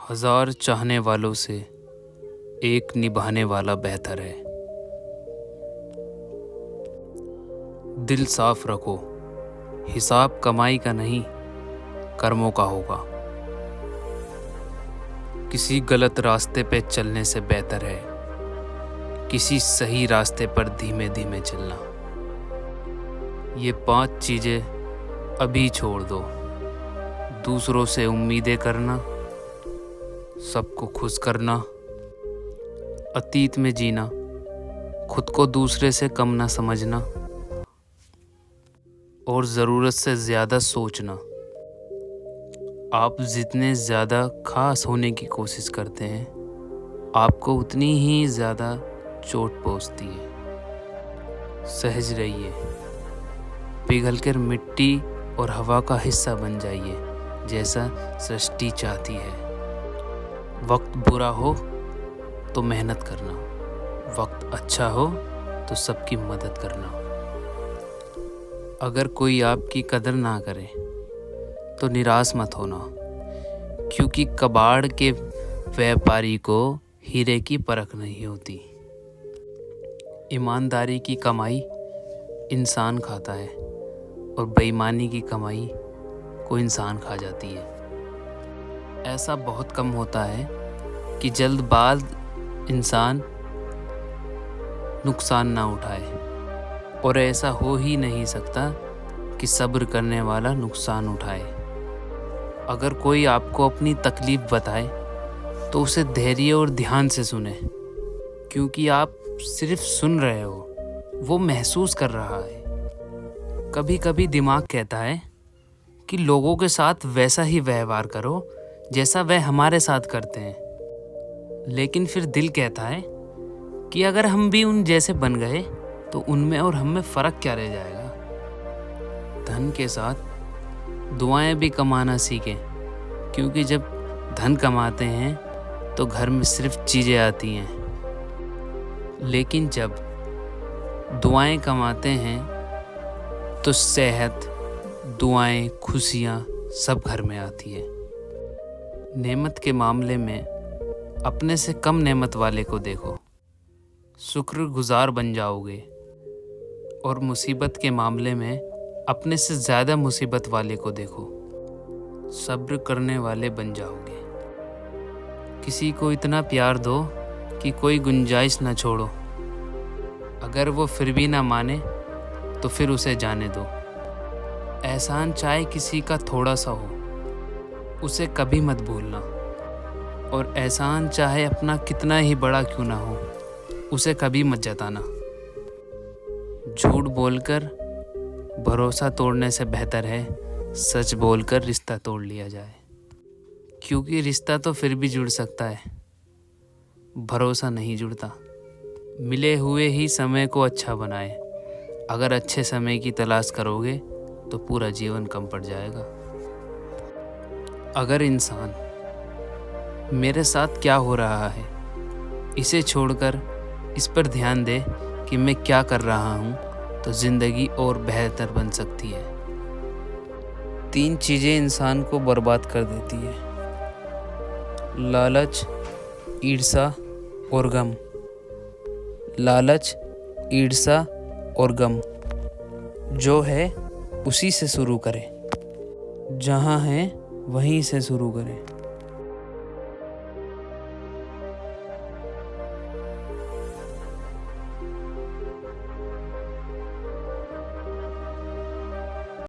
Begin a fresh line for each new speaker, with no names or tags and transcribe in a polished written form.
हजार चाहने वालों से एक निभाने वाला बेहतर है। दिल साफ रखो, हिसाब कमाई का नहीं कर्मों का होगा। किसी गलत रास्ते पे चलने से बेहतर है किसी सही रास्ते पर धीमे धीमे चलना। ये 5 चीजें अभी छोड़ दो। दूसरों से उम्मीदें करना, सबको खुश करना, अतीत में जीना, खुद को दूसरे से कम ना समझना और ज़रूरत से ज़्यादा सोचना। आप जितने ज़्यादा खास होने की कोशिश करते हैं आपको उतनी ही ज़्यादा चोट पहुंचती है। सहज रहिए, पिघलकर मिट्टी और हवा का हिस्सा बन जाइए जैसा सृष्टि चाहती है। वक्त बुरा हो तो मेहनत करना, वक्त अच्छा हो तो सबकी मदद करना। अगर कोई आपकी कदर ना करे तो निराश मत होना, क्योंकि कबाड़ के व्यापारी को हीरे की परख नहीं होती। ईमानदारी की कमाई इंसान खाता है और बेईमानी की कमाई को इंसान खा जाती है। ऐसा बहुत कम होता है कि जल्दबाज इंसान नुकसान ना उठाए, और ऐसा हो ही नहीं सकता कि सब्र करने वाला नुकसान उठाए। अगर कोई आपको अपनी तकलीफ बताए तो उसे धैर्य और ध्यान से सुने, क्योंकि आप सिर्फ सुन रहे हो, वो महसूस कर रहा है। कभी कभी दिमाग कहता है कि लोगों के साथ वैसा ही व्यवहार करो जैसा वह हमारे साथ करते हैं, लेकिन फिर दिल कहता है कि अगर हम भी उन जैसे बन गए तो उनमें और हम में फ़र्क क्या रह जाएगा। धन के साथ दुआएं भी कमाना सीखें, क्योंकि जब धन कमाते हैं तो घर में सिर्फ चीज़ें आती हैं, लेकिन जब दुआएं कमाते हैं तो सेहत, दुआएं, खुशियाँ सब घर में आती है। नेमत के मामले में अपने से कम नेमत वाले को देखो, शुक्रगुजार बन जाओगे, और मुसीबत के मामले में अपने से ज़्यादा मुसीबत वाले को देखो, सब्र करने वाले बन जाओगे। किसी को इतना प्यार दो कि कोई गुंजाइश ना छोड़ो। अगर वो फिर भी ना माने तो फिर उसे जाने दो। एहसान चाहे किसी का थोड़ा सा हो, उसे कभी मत भूलना, और एहसान चाहे अपना कितना ही बड़ा क्यों ना हो, उसे कभी मत जताना। झूठ बोलकर भरोसा तोड़ने से बेहतर है सच बोलकर रिश्ता तोड़ लिया जाए, क्योंकि रिश्ता तो फिर भी जुड़ सकता है, भरोसा नहीं जुड़ता। मिले हुए ही समय को अच्छा बनाए। अगर अच्छे समय की तलाश करोगे तो पूरा जीवन कम पड़ जाएगा। अगर इंसान मेरे साथ क्या हो रहा है इसे छोड़कर इस पर ध्यान दे कि मैं क्या कर रहा हूँ, तो ज़िंदगी और बेहतर बन सकती है। 3 चीज़ें इंसान को बर्बाद कर देती है: लालच, ईर्ष्या और गम। लालच, ईर्ष्या और गम जो है उसी से शुरू करें, जहाँ है वहीं से शुरू करें।